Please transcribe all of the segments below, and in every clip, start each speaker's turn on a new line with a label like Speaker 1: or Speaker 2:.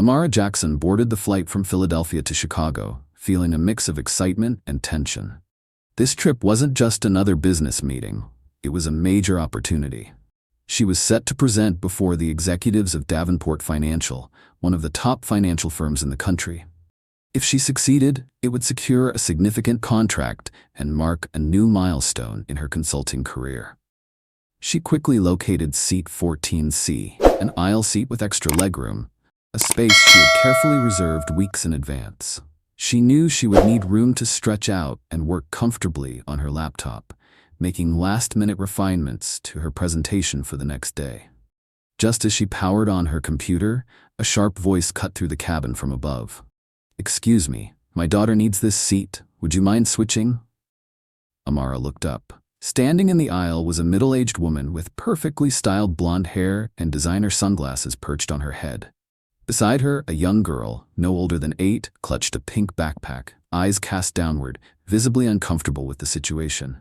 Speaker 1: Amara Jackson boarded the flight from Philadelphia to Chicago, feeling a mix of excitement and tension. This trip wasn't just another business meeting, it was a major opportunity. She was set to present before the executives of Davenport Financial, one of the top financial firms in the country. If she succeeded, it would secure a significant contract and mark a new milestone in her consulting career. She quickly located seat 14C, an aisle seat with extra legroom, a space she had carefully reserved weeks in advance. She knew she would need room to stretch out and work comfortably on her laptop, making last-minute refinements to her presentation for the next day. Just as she powered on her computer, a sharp voice cut through the cabin from above. "Excuse me, my daughter needs this seat. Would you mind switching?" Amara looked up. Standing in the aisle was a middle-aged woman with perfectly styled blonde hair and designer sunglasses perched on her head. Beside her, a young girl, no older than 8, clutched a pink backpack, eyes cast downward, visibly uncomfortable with the situation.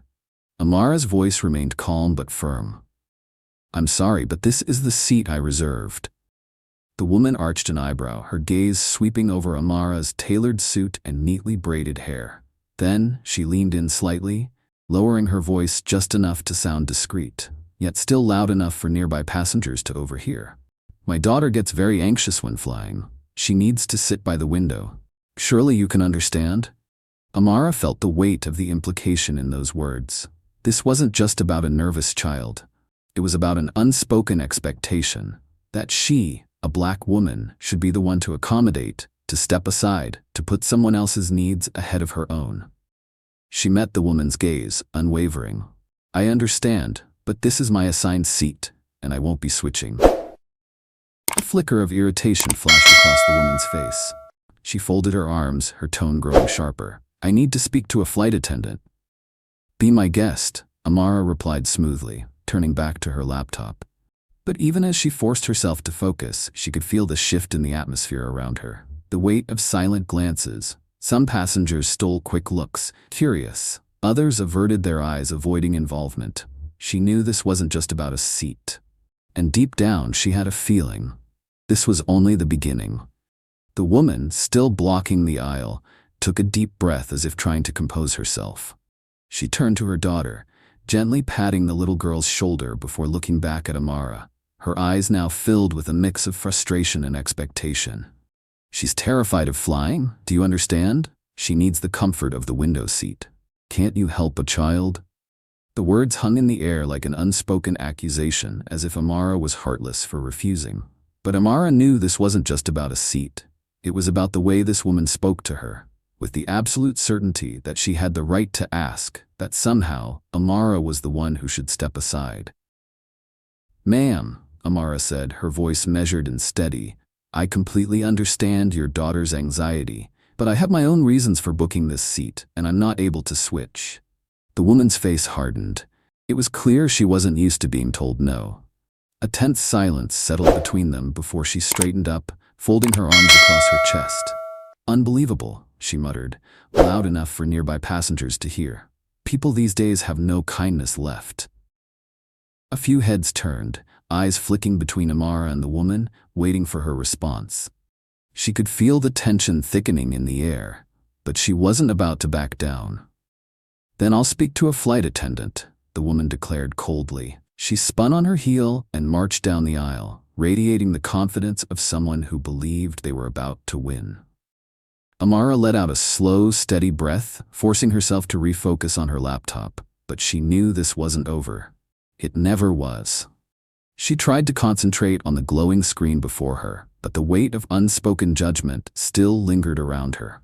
Speaker 1: Amara's voice remained calm but firm. "I'm sorry, but this is the seat I reserved." The woman arched an eyebrow, her gaze sweeping over Amara's tailored suit and neatly braided hair. Then she leaned in slightly, lowering her voice just enough to sound discreet, yet still loud enough for nearby passengers to overhear. "My daughter gets very anxious when flying. She needs to sit by the window. Surely you can understand?" Amara felt the weight of the implication in those words. This wasn't just about a nervous child. It was about an unspoken expectation that she, a black woman, should be the one to accommodate, to step aside, to put someone else's needs ahead of her own. She met the woman's gaze, unwavering. "I understand, but this is my assigned seat, and I won't be switching." A flicker of irritation flashed across the woman's face. She folded her arms, her tone growing sharper. "I need to speak to a flight attendant." "Be my guest," Amara replied smoothly, turning back to her laptop. But even as she forced herself to focus, she could feel the shift in the atmosphere around her. The weight of silent glances. Some passengers stole quick looks, curious. Others averted their eyes, avoiding involvement. She knew this wasn't just about a seat. And deep down, she had a feeling. This was only the beginning. The woman, still blocking the aisle, took a deep breath as if trying to compose herself. She turned to her daughter, gently patting the little girl's shoulder before looking back at Amara, her eyes now filled with a mix of frustration and expectation. "She's terrified of flying, do you understand? She needs the comfort of the window seat. Can't you help a child?" The words hung in the air like an unspoken accusation, as if Amara was heartless for refusing. But Amara knew this wasn't just about a seat. It was about the way this woman spoke to her, with the absolute certainty that she had the right to ask, that somehow Amara was the one who should step aside. "Ma'am," Amara said, her voice measured and steady, "I completely understand your daughter's anxiety, but I have my own reasons for booking this seat, and I'm not able to switch." The woman's face hardened. It was clear she wasn't used to being told no. A tense silence settled between them before she straightened up, folding her arms across her chest. "Unbelievable," she muttered, loud enough for nearby passengers to hear. "People these days have no kindness left." A few heads turned, eyes flicking between Amara and the woman, waiting for her response. She could feel the tension thickening in the air, but she wasn't about to back down. "Then I'll speak to a flight attendant," the woman declared coldly. She spun on her heel and marched down the aisle, radiating the confidence of someone who believed they were about to win. Amara let out a slow, steady breath, forcing herself to refocus on her laptop, but she knew this wasn't over. It never was. She tried to concentrate on the glowing screen before her, but the weight of unspoken judgment still lingered around her.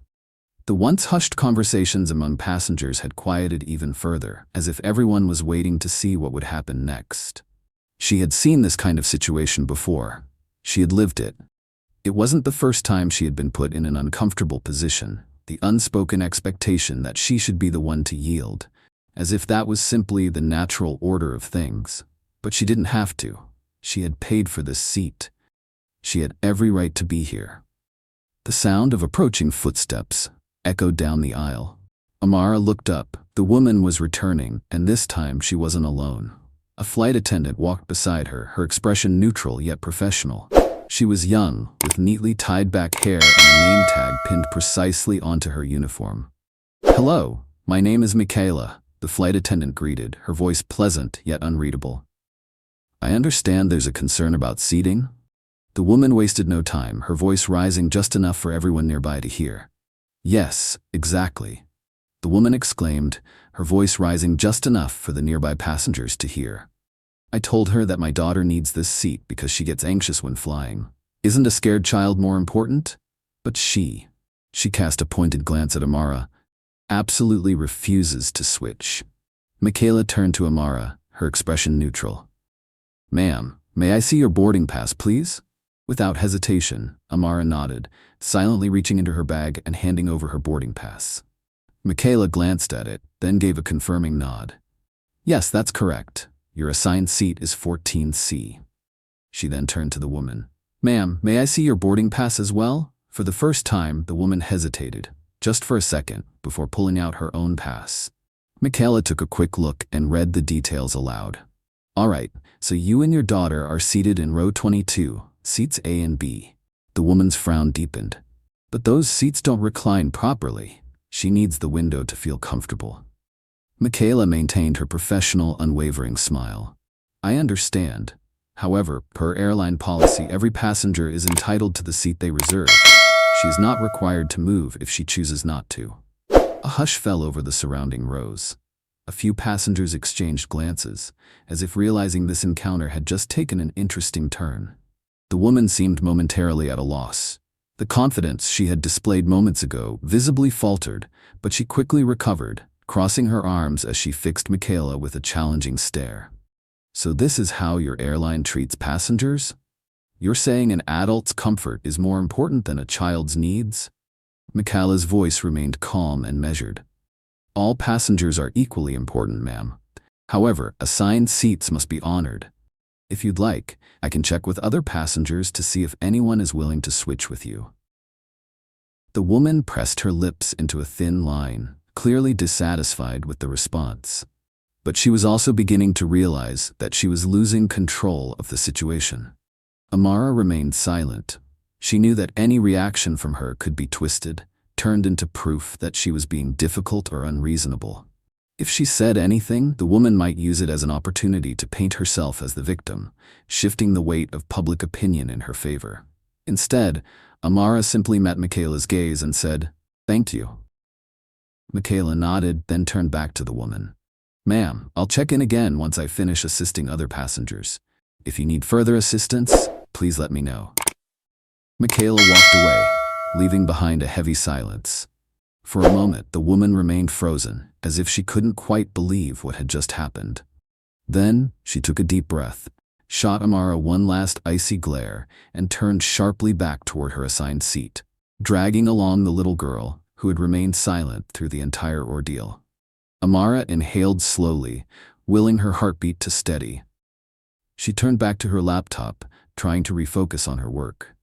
Speaker 1: The once hushed conversations among passengers had quieted even further, as if everyone was waiting to see what would happen next. She had seen this kind of situation before. She had lived it. It wasn't the first time she had been put in an uncomfortable position, the unspoken expectation that she should be the one to yield, as if that was simply the natural order of things. But she didn't have to. She had paid for this seat. She had every right to be here. The sound of approaching footsteps echoed down the aisle. Amara looked up. The woman was returning, and this time she wasn't alone. A flight attendant walked beside her, her expression neutral yet professional. She was young, with neatly tied back hair and a name tag pinned precisely onto her uniform. "Hello, my name is Michaela," the flight attendant greeted, her voice pleasant yet unreadable. "I understand there's a concern about seating?" The woman wasted no time, her voice rising just enough for everyone nearby to hear. "Yes, exactly," the woman exclaimed, her voice rising just enough for the nearby passengers to hear. "I told her that my daughter needs this seat because she gets anxious when flying. Isn't a scared child more important? But she cast a pointed glance at Amara, absolutely refuses to switch." Michaela turned to Amara, her expression neutral. "Ma'am, may I see your boarding pass, please?" Without hesitation, Amara nodded, silently reaching into her bag and handing over her boarding pass. Michaela glanced at it, then gave a confirming nod. "Yes, that's correct. Your assigned seat is 14C. She then turned to the woman. "Ma'am, may I see your boarding pass as well?" For the first time, the woman hesitated, just for a second, before pulling out her own pass. Michaela took a quick look and read the details aloud. "All right, so you and your daughter are seated in row 22, seats A and B." The woman's frown deepened. "But those seats don't recline properly. She needs the window to feel comfortable." Michaela maintained her professional, unwavering smile. "I understand. However, per airline policy, every passenger is entitled to the seat they reserve. She is not required to move if she chooses not to." A hush fell over the surrounding rows. A few passengers exchanged glances, as if realizing this encounter had just taken an interesting turn. The woman seemed momentarily at a loss. The confidence she had displayed moments ago visibly faltered, but she quickly recovered, crossing her arms as she fixed Michaela with a challenging stare. "So this is how your airline treats passengers? You're saying an adult's comfort is more important than a child's needs?" Michaela's voice remained calm and measured. "All passengers are equally important, ma'am. However, assigned seats must be honored. If you'd like, I can check with other passengers to see if anyone is willing to switch with you." The woman pressed her lips into a thin line, clearly dissatisfied with the response. But she was also beginning to realize that she was losing control of the situation. Amara remained silent. She knew that any reaction from her could be twisted, turned into proof that she was being difficult or unreasonable. If she said anything, the woman might use it as an opportunity to paint herself as the victim, shifting the weight of public opinion in her favor. Instead, Amara simply met Michaela's gaze and said, "Thank you." Michaela nodded, then turned back to the woman. "Ma'am, I'll check in again once I finish assisting other passengers. If you need further assistance, please let me know." Michaela walked away, leaving behind a heavy silence. For a moment, the woman remained frozen, as if she couldn't quite believe what had just happened. Then, she took a deep breath, shot Amara one last icy glare, and turned sharply back toward her assigned seat, dragging along the little girl, who had remained silent through the entire ordeal. Amara inhaled slowly, willing her heartbeat to steady. She turned back to her laptop, trying to refocus on her work.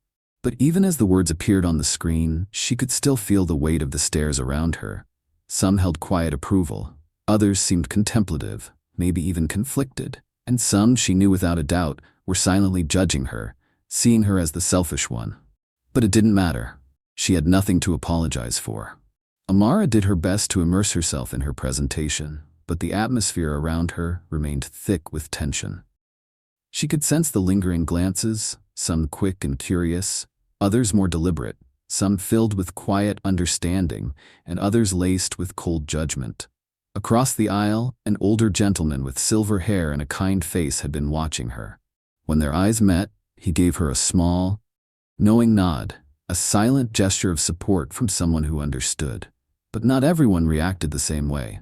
Speaker 1: But even as the words appeared on the screen, she could still feel the weight of the stares around her. Some held quiet approval, others seemed contemplative, maybe even conflicted, and some, she knew without a doubt, were silently judging her, seeing her as the selfish one. But it didn't matter. She had nothing to apologize for. Amara did her best to immerse herself in her presentation, but the atmosphere around her remained thick with tension. She could sense the lingering glances, some quick and curious, others more deliberate, some filled with quiet understanding, and others laced with cold judgment. Across the aisle, an older gentleman with silver hair and a kind face had been watching her. When their eyes met, he gave her a small, knowing nod, a silent gesture of support from someone who understood. But not everyone reacted the same way.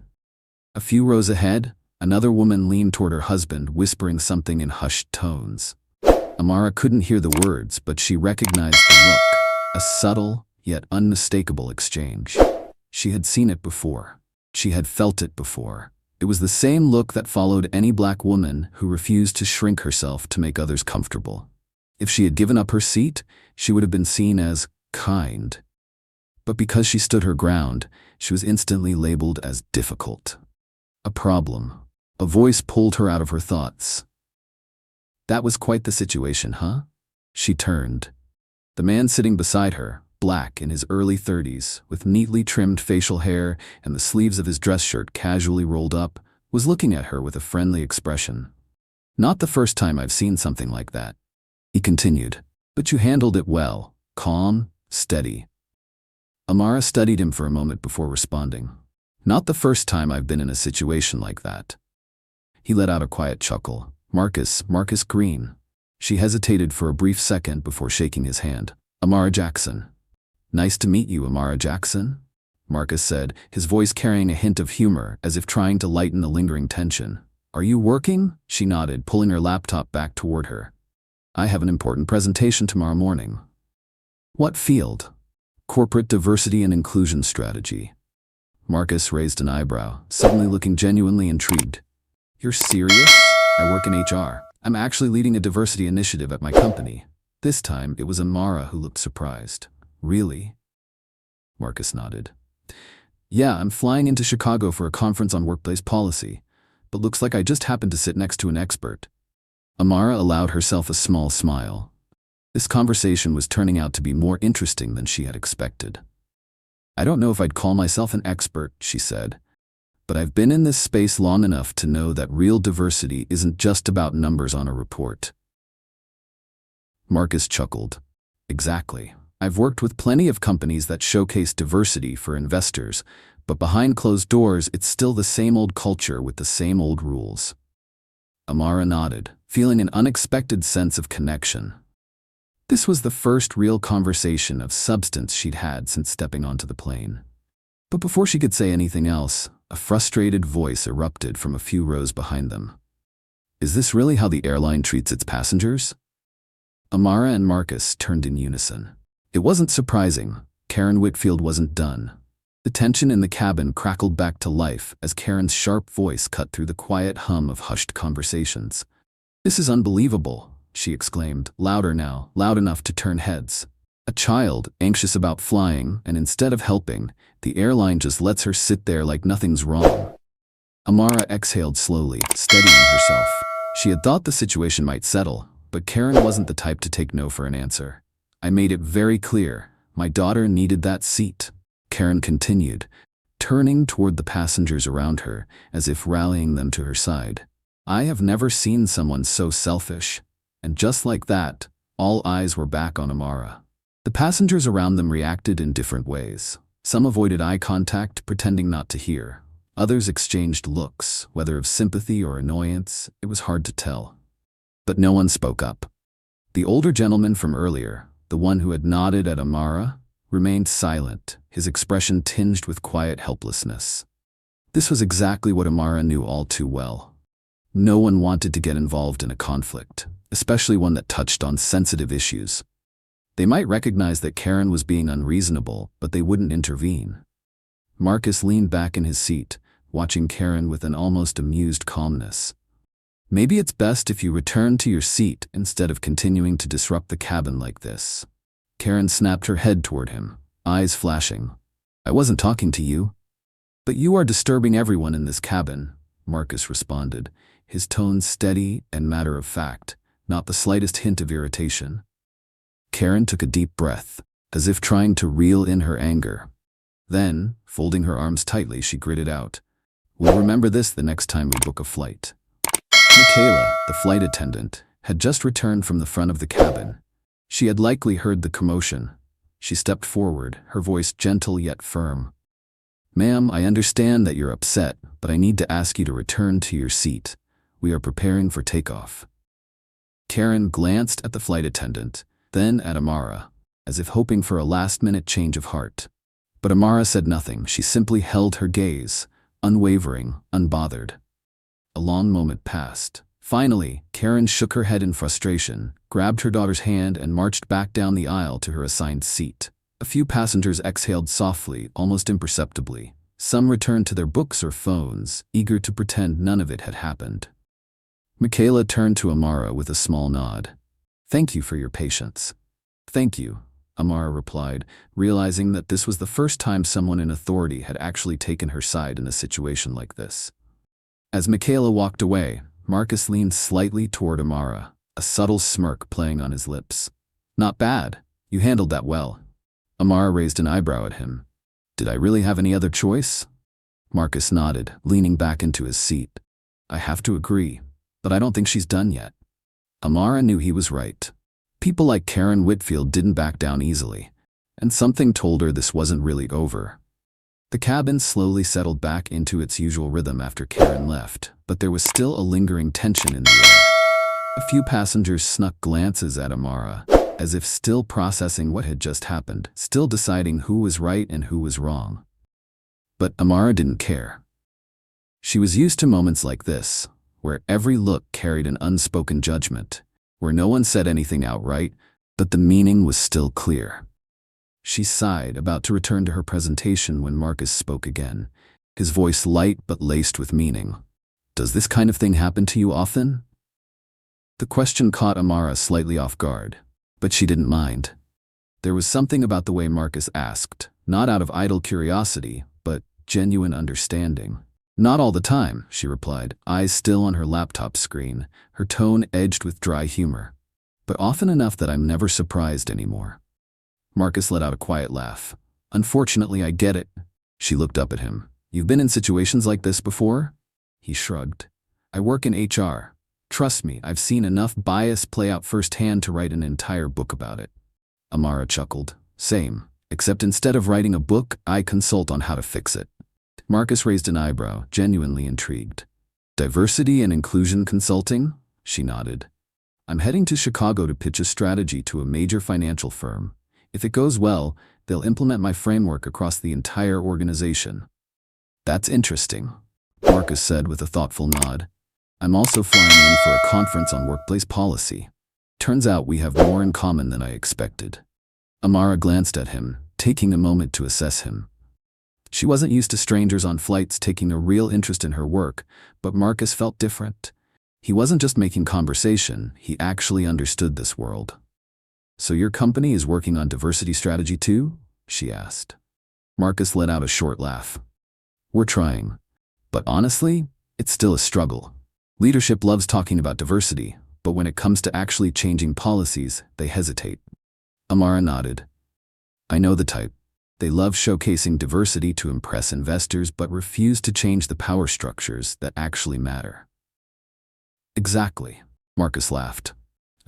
Speaker 1: A few rows ahead, another woman leaned toward her husband, whispering something in hushed tones. Amara couldn't hear the words, but she recognized the look, a subtle, yet unmistakable exchange. She had seen it before. She had felt it before. It was the same look that followed any black woman who refused to shrink herself to make others comfortable. If she had given up her seat, she would have been seen as kind. But because she stood her ground, she was instantly labeled as difficult. A problem. A voice pulled her out of her thoughts. "That was quite the situation, huh? She turned. The man sitting beside her, black in his early 30s, with neatly trimmed facial hair and the sleeves of his dress shirt casually rolled up, was looking at her with a friendly expression. "Not the first time I've seen something like that," he continued. "But you handled it well, calm, steady." Amara studied him for a moment before responding. "Not the first time I've been in a situation like that." He let out a quiet chuckle. Marcus Green." She hesitated for a brief second before shaking his hand. "Amara Jackson." "Nice to meet you, Amara Jackson," Marcus said, his voice carrying a hint of humor as if trying to lighten the lingering tension. "Are you working?" She nodded, pulling her laptop back toward her. "I have an important presentation tomorrow morning." "What field?" "Corporate diversity and inclusion strategy." Marcus raised an eyebrow, suddenly looking genuinely intrigued. "You're serious?" "I work in HR. I'm actually leading a diversity initiative at my company." This time, it was Amara who looked surprised. "Really?" Marcus nodded. "Yeah, I'm flying into Chicago for a conference on workplace policy, but looks like I just happened to sit next to an expert." Amara allowed herself a small smile. This conversation was turning out to be more interesting than she had expected. "I don't know if I'd call myself an expert," she said, "but I've been in this space long enough to know that real diversity isn't just about numbers on a report." Marcus chuckled. "Exactly. I've worked with plenty of companies that showcase diversity for investors, but behind closed doors, it's still the same old culture with the same old rules." Amara nodded, feeling an unexpected sense of connection. This was the first real conversation of substance she'd had since stepping onto the plane. But before she could say anything else, a frustrated voice erupted from a few rows behind them. "Is this really how the airline treats its passengers?" Amara and Marcus turned in unison. It wasn't surprising. Karen Whitfield wasn't done. The tension in the cabin crackled back to life as Karen's sharp voice cut through the quiet hum of hushed conversations. "This is unbelievable," she exclaimed, louder now, loud enough to turn heads. "A child, anxious about flying, and instead of helping, the airline just lets her sit there like nothing's wrong." Amara exhaled slowly, steadying herself. She had thought the situation might settle, but Karen wasn't the type to take no for an answer. "I made it very clear. My daughter needed that seat," Karen continued, turning toward the passengers around her as if rallying them to her side. "I have never seen someone so selfish." And just like that, all eyes were back on Amara. The passengers around them reacted in different ways. Some avoided eye contact, pretending not to hear. Others exchanged looks, whether of sympathy or annoyance, it was hard to tell. But no one spoke up. The older gentleman from earlier, the one who had nodded at Amara, remained silent, his expression tinged with quiet helplessness. This was exactly what Amara knew all too well. No one wanted to get involved in a conflict, especially one that touched on sensitive issues. They might recognize that Karen was being unreasonable, but they wouldn't intervene. Marcus leaned back in his seat, watching Karen with an almost amused calmness. "Maybe it's best if you return to your seat instead of continuing to disrupt the cabin like this." Karen snapped her head toward him, eyes flashing. "I wasn't talking to you." "But you are disturbing everyone in this cabin," Marcus responded, his tone steady and matter-of-fact, not the slightest hint of irritation. Karen took a deep breath, as if trying to reel in her anger. Then, folding her arms tightly, she gritted out, "We'll remember this the next time we book a flight." Michaela, the flight attendant, had just returned from the front of the cabin. She had likely heard the commotion. She stepped forward, her voice gentle yet firm. "Ma'am, I understand that you're upset, but I need to ask you to return to your seat. We are preparing for takeoff." Karen glanced at the flight attendant, then at Amara, as if hoping for a last-minute change of heart. But Amara said nothing. She simply held her gaze, unwavering, unbothered. A long moment passed. Finally, Karen shook her head in frustration, grabbed her daughter's hand and marched back down the aisle to her assigned seat. A few passengers exhaled softly, almost imperceptibly. Some returned to their books or phones, eager to pretend none of it had happened. Michaela turned to Amara with a small nod. "Thank you for your patience." "Thank you," Amara replied, realizing that this was the first time someone in authority had actually taken her side in a situation like this. As Michaela walked away, Marcus leaned slightly toward Amara, a subtle smirk playing on his lips. Not bad. You handled that well. Amara raised an eyebrow at him. Did I really have any other choice? Marcus nodded, leaning back into his seat. I have to agree, but I don't think she's done yet. Amara knew he was right. People like Karen Whitfield didn't back down easily, and something told her this wasn't really over. The cabin slowly settled back into its usual rhythm after Karen left, but there was still a lingering tension in the air. A few passengers snuck glances at Amara, as if still processing what had just happened, still deciding who was right and who was wrong. But Amara didn't care. She was used to moments like this, where every look carried an unspoken judgment, where no one said anything outright, but the meaning was still clear. She sighed, about to return to her presentation when Marcus spoke again, his voice light but laced with meaning. Does this kind of thing happen to you often? The question caught Amara slightly off guard, but she didn't mind. There was something about the way Marcus asked, not out of idle curiosity, but genuine understanding. Not all the time, she replied, eyes still on her laptop screen, her tone edged with dry humor. But often enough that I'm never surprised anymore. Marcus let out a quiet laugh. Unfortunately, I get it. She looked up at him. You've been in situations like this before? He shrugged. I work in HR. Trust me, I've seen enough bias play out firsthand to write an entire book about it. Amara chuckled. Same, except instead of writing a book, I consult on how to fix it. Marcus raised an eyebrow, genuinely intrigued. Diversity and inclusion consulting? She nodded. I'm heading to Chicago to pitch a strategy to a major financial firm. If it goes well, they'll implement my framework across the entire organization. That's interesting, Marcus said with a thoughtful nod. I'm also flying in for a conference on workplace policy. Turns out we have more in common than I expected. Amara glanced at him, taking a moment to assess him. She wasn't used to strangers on flights taking a real interest in her work, but Marcus felt different. He wasn't just making conversation, he actually understood this world. So your company is working on diversity strategy too? She asked. Marcus let out a short laugh. We're trying. But honestly, it's still a struggle. Leadership loves talking about diversity, but when it comes to actually changing policies, they hesitate. Amara nodded. I know the type. They love showcasing diversity to impress investors but refuse to change the power structures that actually matter. Exactly, Marcus laughed.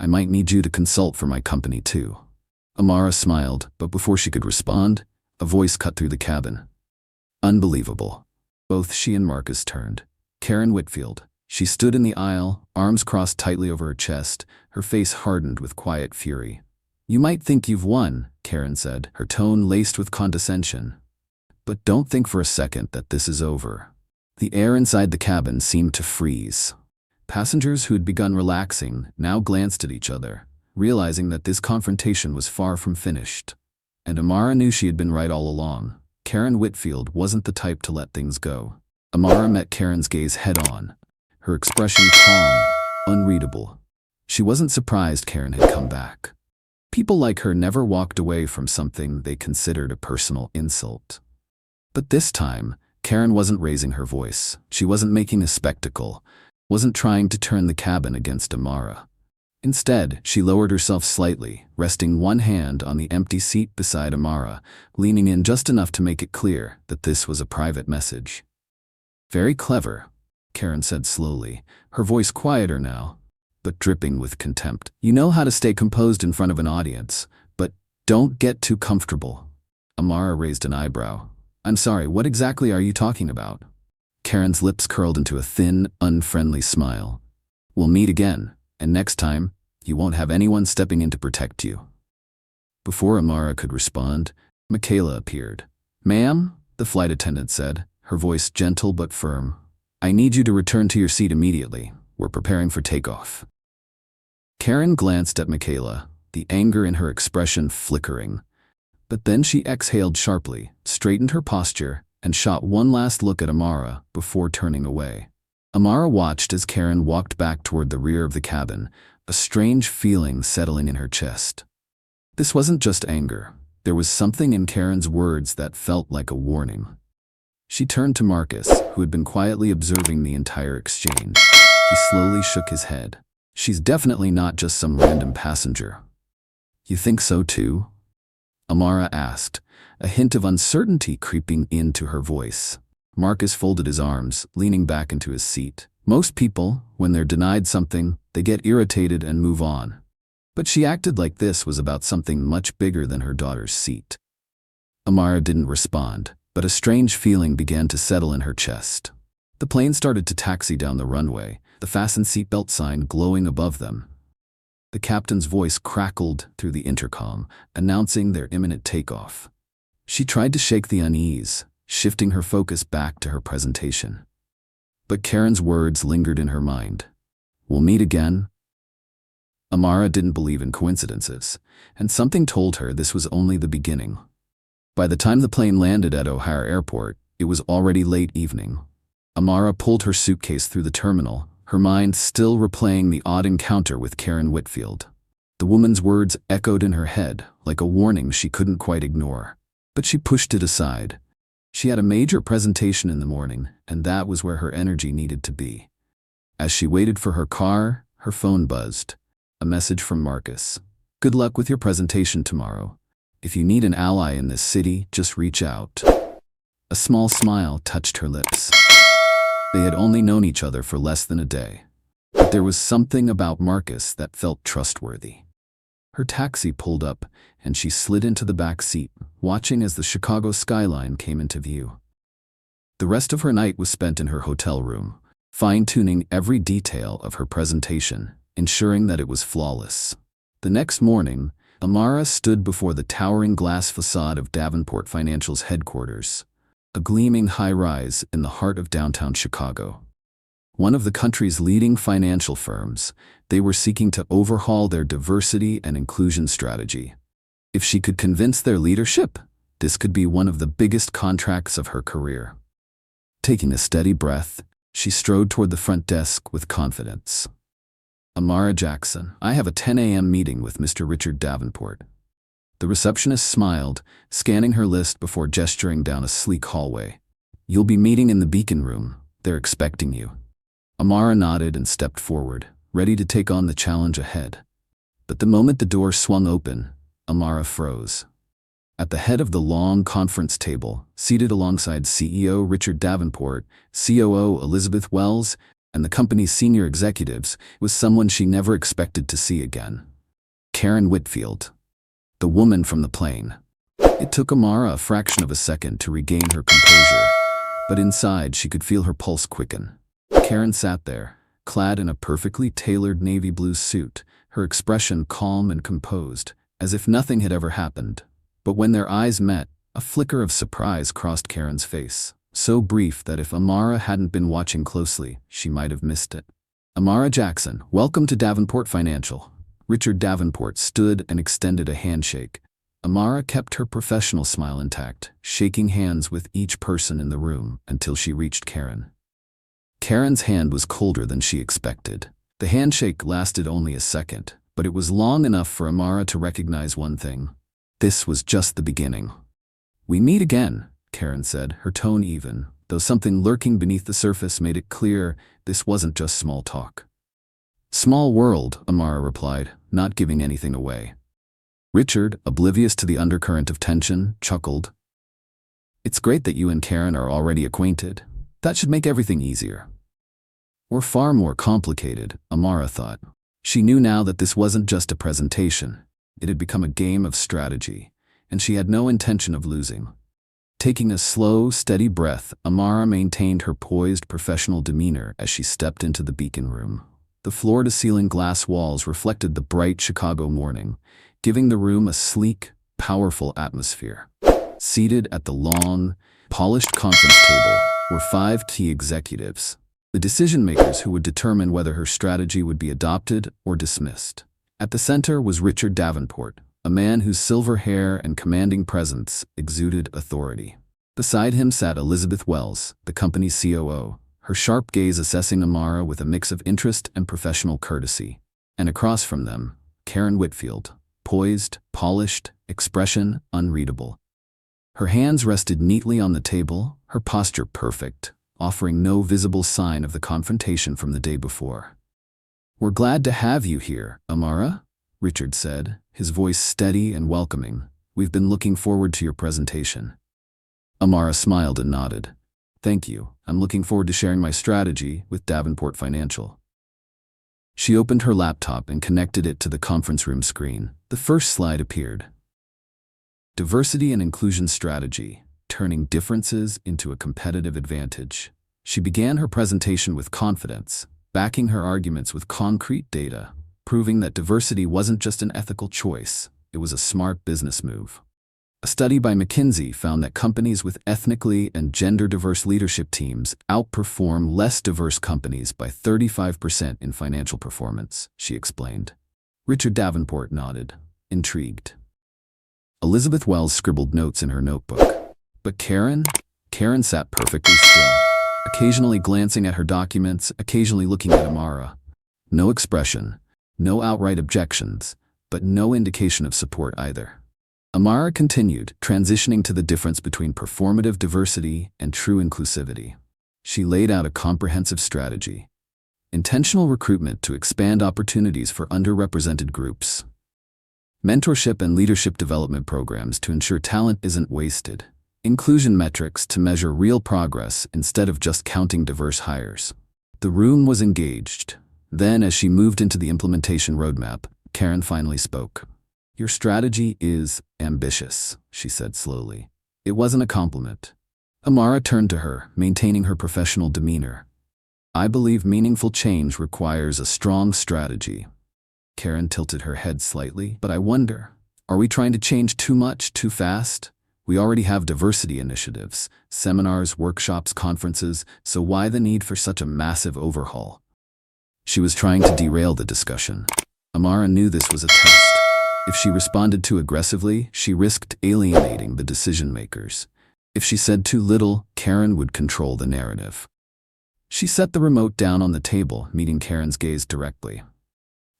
Speaker 1: I might need you to consult for my company too. Amara smiled, but before she could respond, a voice cut through the cabin. Unbelievable. Both she and Marcus turned. Karen Whitfield. She stood in the aisle, arms crossed tightly over her chest, her face hardened with quiet fury. You might think you've won, Karen said, her tone laced with condescension. But don't think for a second that this is over. The air inside the cabin seemed to freeze. Passengers who had begun relaxing now glanced at each other, realizing that this confrontation was far from finished. And Amara knew she had been right all along. Karen Whitfield wasn't the type to let things go. Amara met Karen's gaze head-on, her expression calm, unreadable. She wasn't surprised Karen had come back. People like her never walked away from something they considered a personal insult. But this time, Karen wasn't raising her voice. She wasn't making a spectacle, wasn't trying to turn the cabin against Amara. Instead, she lowered herself slightly, resting one hand on the empty seat beside Amara, leaning in just enough to make it clear that this was a private message. Very clever, Karen said slowly, her voice quieter now, but dripping with contempt. You know how to stay composed in front of an audience, but don't get too comfortable. Amara raised an eyebrow. I'm sorry, what exactly are you talking about? Karen's lips curled into a thin, unfriendly smile. We'll meet again, and next time, you won't have anyone stepping in to protect you. Before Amara could respond, Michaela appeared. Ma'am, the flight attendant said, her voice gentle but firm. I need you to return to your seat immediately. We're preparing for takeoff. Karen glanced at Michaela, the anger in her expression flickering. But then she exhaled sharply, straightened her posture, and shot one last look at Amara before turning away. Amara watched as Karen walked back toward the rear of the cabin, a strange feeling settling in her chest. This wasn't just anger. There was something in Karen's words that felt like a warning. She turned to Marcus, who had been quietly observing the entire exchange. He slowly shook his head. She's definitely not just some random passenger. You think so too? Amara asked, a hint of uncertainty creeping into her voice. Marcus folded his arms, leaning back into his seat. Most people, when they're denied something, they get irritated and move on. But she acted like this was about something much bigger than her daughter's seat. Amara didn't respond, but a strange feeling began to settle in her chest. The plane started to taxi down the runway, the fasten seatbelt sign glowing above them. The captain's voice crackled through the intercom, announcing their imminent takeoff. She tried to shake the unease, shifting her focus back to her presentation. But Karen's words lingered in her mind. We'll meet again. Amara didn't believe in coincidences, and something told her this was only the beginning. By the time the plane landed at O'Hare Airport, it was already late evening. Amara pulled her suitcase through the terminal, her mind still replaying the odd encounter with Karen Whitfield. The woman's words echoed in her head, like a warning she couldn't quite ignore. But she pushed it aside. She had a major presentation in the morning, and that was where her energy needed to be. As she waited for her car, her phone buzzed. A message from Marcus. Good luck with your presentation tomorrow. If you need an ally in this city, just reach out. A small smile touched her lips. They had only known each other for less than a day, but there was something about Marcus that felt trustworthy. Her taxi pulled up, and she slid into the back seat, watching as the Chicago skyline came into view. The rest of her night was spent in her hotel room, fine-tuning every detail of her presentation, ensuring that it was flawless. The next morning, Amara stood before the towering glass facade of Davenport Financial's headquarters, a gleaming high-rise in the heart of downtown Chicago. One of the country's leading financial firms, they were seeking to overhaul their diversity and inclusion strategy. If she could convince their leadership, this could be one of the biggest contracts of her career. Taking a steady breath, she strode toward the front desk with confidence. Amara Jackson, I have a 10 a.m. meeting with Mr. Richard Davenport. The receptionist smiled, scanning her list before gesturing down a sleek hallway. You'll be meeting in the Beacon Room. They're expecting you. Amara nodded and stepped forward, ready to take on the challenge ahead. But the moment the door swung open, Amara froze. At the head of the long conference table, seated alongside CEO Richard Davenport, COO Elizabeth Wells, and the company's senior executives, was someone she never expected to see again. Karen Whitfield. The woman from the plane. It took Amara a fraction of a second to regain her composure, but inside she could feel her pulse quicken. Karen sat there, clad in a perfectly tailored navy blue suit, her expression calm and composed, as if nothing had ever happened. But when their eyes met, a flicker of surprise crossed Karen's face, so brief that if Amara hadn't been watching closely, she might have missed it. Amara Jackson, welcome to Davenport Financial. Richard Davenport stood and extended a handshake. Amara kept her professional smile intact, shaking hands with each person in the room until she reached Karen. Karen's hand was colder than she expected. The handshake lasted only a second, but it was long enough for Amara to recognize one thing. This was just the beginning. We meet again, Karen said, her tone even, though something lurking beneath the surface made it clear this wasn't just small talk. Small world, Amara replied, not giving anything away. Richard, oblivious to the undercurrent of tension, chuckled. It's great that you and Karen are already acquainted. That should make everything easier. Or far more complicated, Amara thought. She knew now that this wasn't just a presentation. It had become a game of strategy, and she had no intention of losing. Taking a slow, steady breath, Amara maintained her poised professional demeanor as she stepped into the Beacon Room. The floor-to-ceiling glass walls reflected the bright Chicago morning, giving the room a sleek, powerful atmosphere. Seated at the long, polished conference table were 5 key executives, the decision-makers who would determine whether her strategy would be adopted or dismissed. At the center was Richard Davenport, a man whose silver hair and commanding presence exuded authority. Beside him sat Elizabeth Wells, the company's COO, her sharp gaze assessing Amara with a mix of interest and professional courtesy. And across from them, Karen Whitfield, poised, polished, expression unreadable. Her hands rested neatly on the table, her posture perfect, offering no visible sign of the confrontation from the day before. We're glad to have you here, Amara, Richard said, his voice steady and welcoming. "We've been looking forward to your presentation." Amara smiled and nodded. "Thank you. I'm looking forward to sharing my strategy with Davenport Financial." She opened her laptop and connected it to the conference room screen. The first slide appeared. Diversity and inclusion strategy, turning differences into a competitive advantage. She began her presentation with confidence, backing her arguments with concrete data, proving that diversity wasn't just an ethical choice, it was a smart business move. A study by McKinsey found that companies with ethnically and gender-diverse leadership teams outperform less diverse companies by 35% in financial performance, she explained. Richard Davenport nodded, intrigued. Elizabeth Wells scribbled notes in her notebook. But Karen sat perfectly still, occasionally glancing at her documents, occasionally looking at Amara. No expression, no outright objections, but no indication of support either. Amara continued, transitioning to the difference between performative diversity and true inclusivity. She laid out a comprehensive strategy. Intentional recruitment to expand opportunities for underrepresented groups. Mentorship and leadership development programs to ensure talent isn't wasted. Inclusion metrics to measure real progress instead of just counting diverse hires. The room was engaged. Then, as she moved into the implementation roadmap, Karen finally spoke. "Your strategy is ambitious," she said slowly. It wasn't a compliment. Amara turned to her, maintaining her professional demeanor. "I believe meaningful change requires a strong strategy." Karen tilted her head slightly. "But I wonder, are we trying to change too much, too fast? We already have diversity initiatives, seminars, workshops, conferences, so why the need for such a massive overhaul?" She was trying to derail the discussion. Amara knew this was a test. If she responded too aggressively, she risked alienating the decision-makers. If she said too little, Karen would control the narrative. She set the remote down on the table, meeting Karen's gaze directly.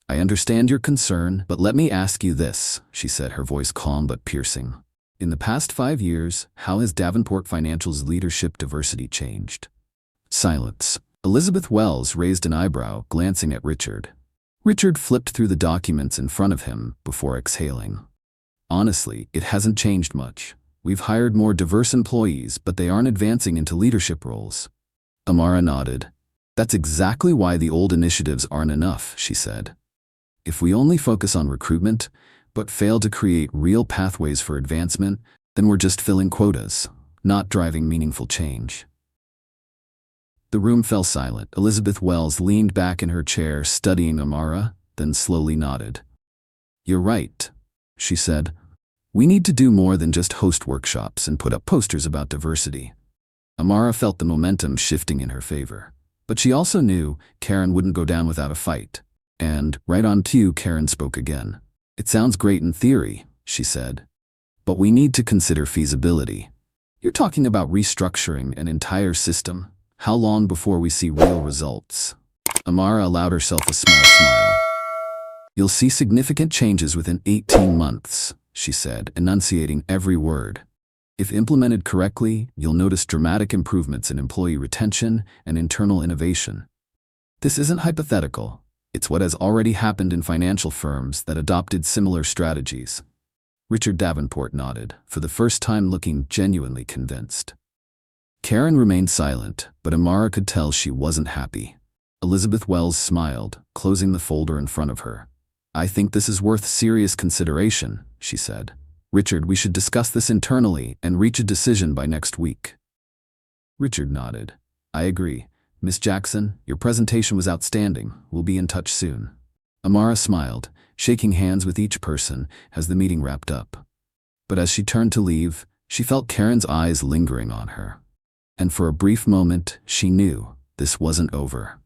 Speaker 1: "I understand your concern, but let me ask you this," she said, her voice calm but piercing. "In the past 5 years, how has Davenport Financial's leadership diversity changed?" Silence. Elizabeth Wells raised an eyebrow, glancing at Richard. Richard flipped through the documents in front of him before exhaling. "Honestly, it hasn't changed much. We've hired more diverse employees, but they aren't advancing into leadership roles." Amara nodded. "That's exactly why the old initiatives aren't enough," she said. "If we only focus on recruitment, but fail to create real pathways for advancement, then we're just filling quotas, not driving meaningful change." The room fell silent. Elizabeth Wells leaned back in her chair, studying Amara, then slowly nodded. "You're right," she said. "We need to do more than just host workshops and put up posters about diversity." Amara felt the momentum shifting in her favor. But she also knew Karen wouldn't go down without a fight. And, right on cue, Karen spoke again. "It sounds great in theory," she said. "But we need to consider feasibility. You're talking about restructuring an entire system. How long before we see real results?" Amara allowed herself a small smile. "You'll see significant changes within 18 months, she said, enunciating every word. "If implemented correctly, you'll notice dramatic improvements in employee retention and internal innovation. This isn't hypothetical. It's what has already happened in financial firms that adopted similar strategies." Richard Davenport nodded, for the first time looking genuinely convinced. Karen remained silent, but Amara could tell she wasn't happy. Elizabeth Wells smiled, closing the folder in front of her. "I think this is worth serious consideration," she said. "Richard, we should discuss this internally and reach a decision by next week." Richard nodded. "I agree. Miss Jackson, your presentation was outstanding. We'll be in touch soon." Amara smiled, shaking hands with each person as the meeting wrapped up. But as she turned to leave, she felt Karen's eyes lingering on her. And for a brief moment, she knew this wasn't over.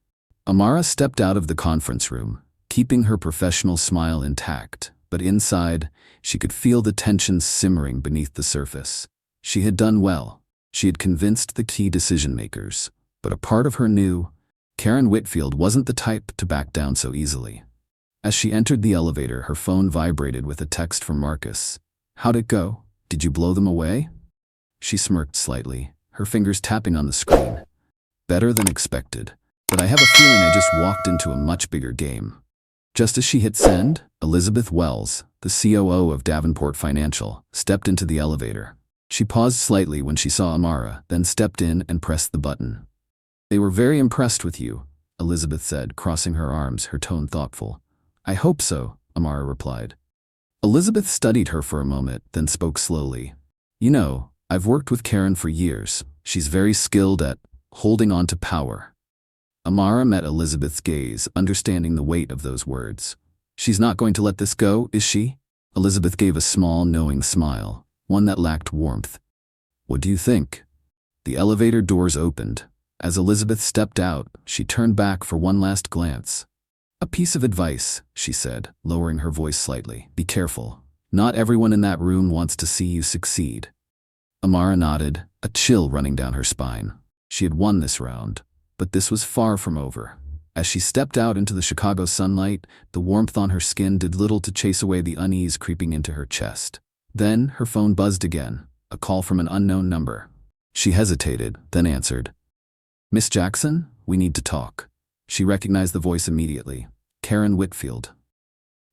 Speaker 1: Amara stepped out of the conference room, keeping her professional smile intact, but inside, she could feel the tension simmering beneath the surface. She had done well. She had convinced the key decision-makers, but a part of her knew Karen Whitfield wasn't the type to back down so easily. As she entered the elevator, her phone vibrated with a text from Marcus. "How'd it go? Did you blow them away?" She smirked slightly, her fingers tapping on the screen. "Better than expected, but I have a feeling I just walked into a much bigger game." Just as she hit send, Elizabeth Wells, the COO of Davenport Financial, stepped into the elevator. She paused slightly when she saw Amara, then stepped in and pressed the button. "They were very impressed with you," Elizabeth said, crossing her arms, her tone thoughtful. "I hope so," Amara replied. Elizabeth studied her for a moment, then spoke slowly. "You know, I've worked with Karen for years. She's very skilled at holding on to power." Amara met Elizabeth's gaze, understanding the weight of those words. "She's not going to let this go, is she?" Elizabeth gave a small, knowing smile, one that lacked warmth. "What do you think?" The elevator doors opened. As Elizabeth stepped out, she turned back for one last glance. "A piece of advice," she said, lowering her voice slightly. "Be careful. Not everyone in that room wants to see you succeed." Amara nodded, a chill running down her spine. She had won this round, but this was far from over. As she stepped out into the Chicago sunlight, the warmth on her skin did little to chase away the unease creeping into her chest. Then her phone buzzed again, a call from an unknown number. She hesitated, then answered. "Miss Jackson, we need to talk." She recognized the voice immediately. Karen Whitfield.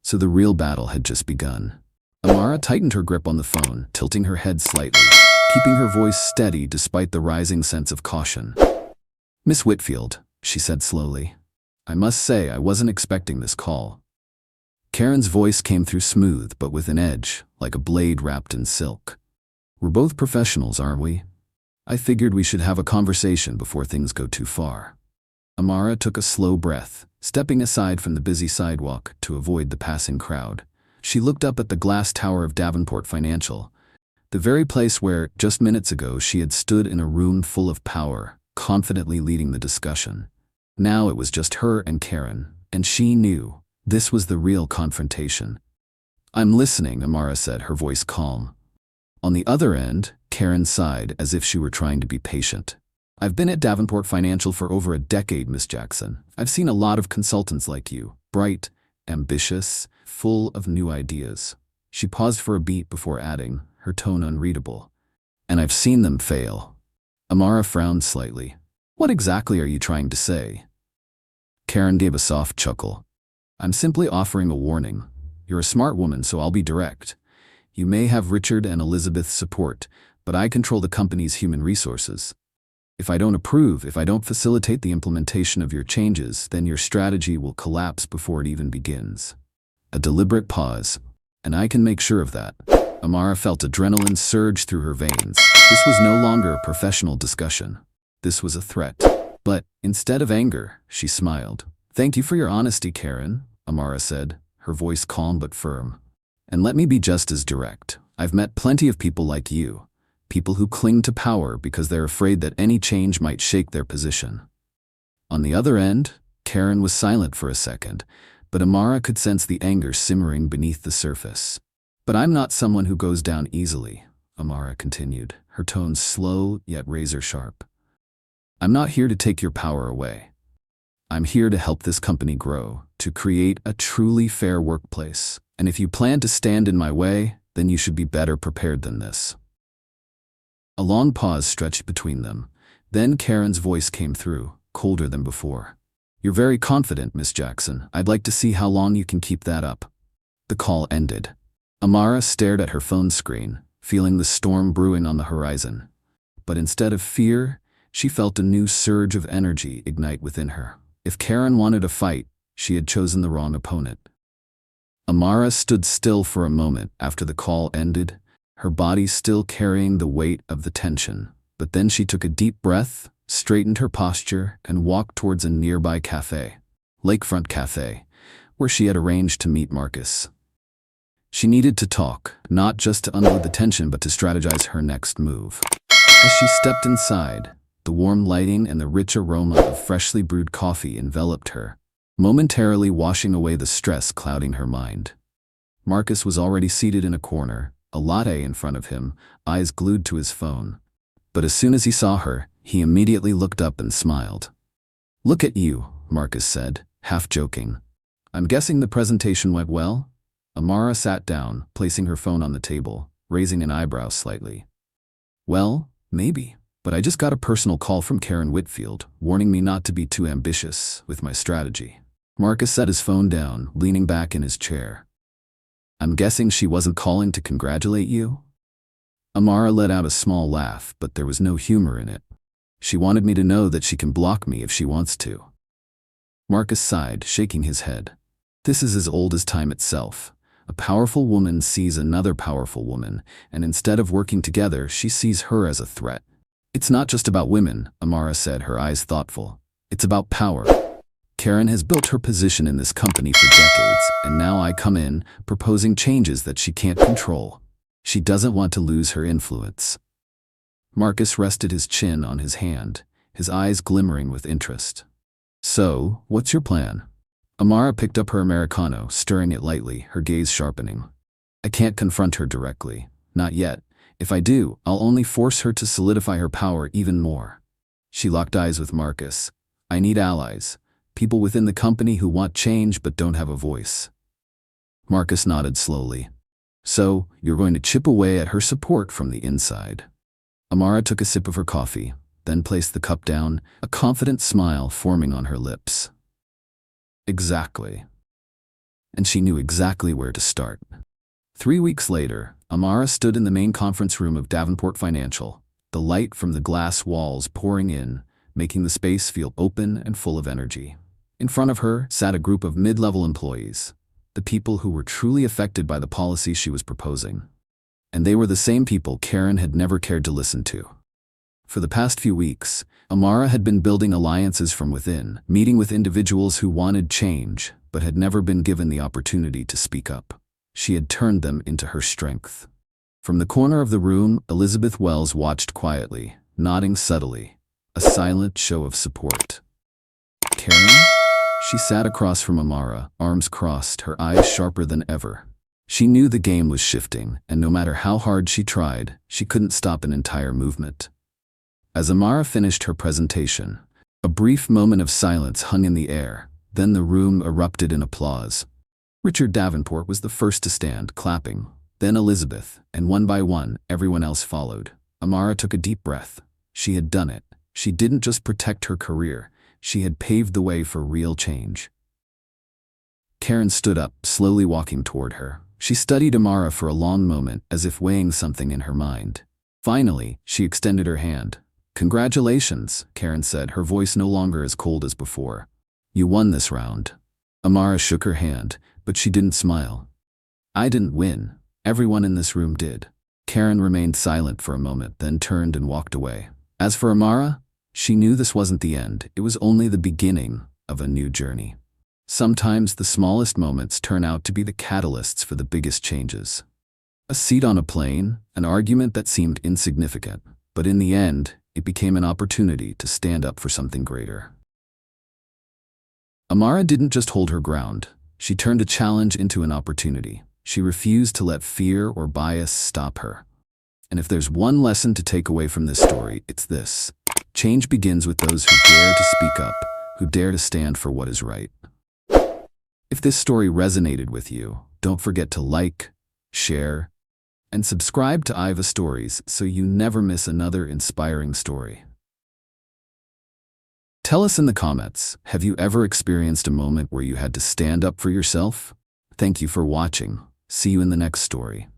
Speaker 1: So the real battle had just begun. Amara tightened her grip on the phone, tilting her head slightly, keeping her voice steady despite the rising sense of caution. "Miss Whitfield," she said slowly. "I must say I wasn't expecting this call." Karen's voice came through smooth but with an edge, like a blade wrapped in silk. "We're both professionals, aren't we? I figured we should have a conversation before things go too far." Amara took a slow breath, stepping aside from the busy sidewalk to avoid the passing crowd. She looked up at the glass tower of Davenport Financial, the very place where, just minutes ago, she had stood in a room full of power, confidently leading the discussion. Now it was just her and Karen, and she knew this was the real confrontation. "I'm listening," Amara said, her voice calm. On the other end, Karen sighed as if she were trying to be patient. "I've been at Davenport Financial for over a decade, Miss Jackson. I've seen a lot of consultants like you, bright, ambitious, full of new ideas." She paused for a beat before adding, her tone unreadable. "And I've seen them fail." Amara frowned slightly. "What exactly are you trying to say?" Karen gave a soft chuckle. "I'm simply offering a warning. You're a smart woman, so I'll be direct. You may have Richard and Elizabeth's support, but I control the company's human resources. If I don't approve, if I don't facilitate the implementation of your changes, then your strategy will collapse before it even begins." A deliberate pause, "And I can make sure of that." Amara felt adrenaline surge through her veins. This was no longer a professional discussion. This was a threat. But instead of anger, she smiled. "Thank you for your honesty, Karen," Amara said, her voice calm but firm. "And let me be just as direct. I've met plenty of people like you, people who cling to power because they're afraid that any change might shake their position." On the other end, Karen was silent for a second, but Amara could sense the anger simmering beneath the surface. "But I'm not someone who goes down easily," Amara continued, her tone slow yet razor sharp. "I'm not here to take your power away. I'm here to help this company grow, to create a truly fair workplace. And if you plan to stand in my way, then you should be better prepared than this." A long pause stretched between them. Then Karen's voice came through, colder than before. "You're very confident, Miss Jackson. I'd like to see how long you can keep that up." The call ended. Amara stared at her phone screen, feeling the storm brewing on the horizon. But instead of fear, she felt a new surge of energy ignite within her. If Karen wanted a fight, she had chosen the wrong opponent. Amara stood still for a moment after the call ended, her body still carrying the weight of the tension. But then she took a deep breath, straightened her posture, and walked towards a nearby cafe, Lakefront Cafe, where she had arranged to meet Marcus. She needed to talk, not just to unload the tension but to strategize her next move. As she stepped inside, the warm lighting and the rich aroma of freshly brewed coffee enveloped her, momentarily washing away the stress clouding her mind. Marcus was already seated in a corner, a latte in front of him, eyes glued to his phone. But as soon as he saw her, he immediately looked up and smiled. "Look at you," Marcus said, half joking. "I'm guessing the presentation went well?" Amara sat down, placing her phone on the table, raising an eyebrow slightly. "Well, maybe. But I just got a personal call from Karen Whitfield, warning me not to be too ambitious with my strategy." Marcus set his phone down, leaning back in his chair. I'm guessing she wasn't calling to congratulate you? Amara let out a small laugh, but there was no humor in it. She wanted me to know that she can block me if she wants to. Marcus sighed, shaking his head. This is as old as time itself. A powerful woman sees another powerful woman, and instead of working together, she sees her as a threat. It's not just about women, Amara said, her eyes thoughtful. It's about power. Karen has built her position in this company for decades, and now I come in, proposing changes that she can't control. She doesn't want to lose her influence. Marcus rested his chin on his hand, his eyes glimmering with interest. So, what's your plan? Amara picked up her Americano, stirring it lightly, her gaze sharpening. I can't confront her directly. Not yet. If I do, I'll only force her to solidify her power even more. She locked eyes with Marcus. I need allies. People within the company who want change but don't have a voice. Marcus nodded slowly. So, you're going to chip away at her support from the inside. Amara took a sip of her coffee, then placed the cup down, a confident smile forming on her lips. Exactly. And she knew exactly where to start. 3 weeks later, Amara stood in the main conference room of Davenport Financial, the light from the glass walls pouring in, making the space feel open and full of energy. In front of her sat a group of mid-level employees, the people who were truly affected by the policy she was proposing. And they were the same people Karen had never cared to listen to. For the past few weeks, Amara had been building alliances from within, meeting with individuals who wanted change, but had never been given the opportunity to speak up. She had turned them into her strength. From the corner of the room, Elizabeth Wells watched quietly, nodding subtly, a silent show of support. Karen? She sat across from Amara, arms crossed, her eyes sharper than ever. She knew the game was shifting, and no matter how hard she tried, she couldn't stop an entire movement. As Amara finished her presentation, a brief moment of silence hung in the air, then the room erupted in applause. Richard Davenport was the first to stand, clapping, then Elizabeth, and one by one, everyone else followed. Amara took a deep breath. She had done it. She didn't just protect her career, she had paved the way for real change. Karen stood up, slowly walking toward her. She studied Amara for a long moment, as if weighing something in her mind. Finally, she extended her hand. Congratulations, Karen said, her voice no longer as cold as before. You won this round. Amara shook her hand, but she didn't smile. I didn't win. Everyone in this room did. Karen remained silent for a moment, then turned and walked away. As for Amara, she knew this wasn't the end. It was only the beginning of a new journey. Sometimes the smallest moments turn out to be the catalysts for the biggest changes. A seat on a plane, an argument that seemed insignificant, but in the end, it became an opportunity to stand up for something greater. Amara didn't just hold her ground. She turned a challenge into an opportunity. She refused to let fear or bias stop her. And if there's one lesson to take away from this story, it's this. Change begins with those who dare to speak up, who dare to stand for what is right. If this story resonated with you, don't forget to like, share, and subscribe to Aiva Stories so you never miss another inspiring story. Tell us in the comments, have you ever experienced a moment where you had to stand up for yourself? Thank you for watching. See you in the next story.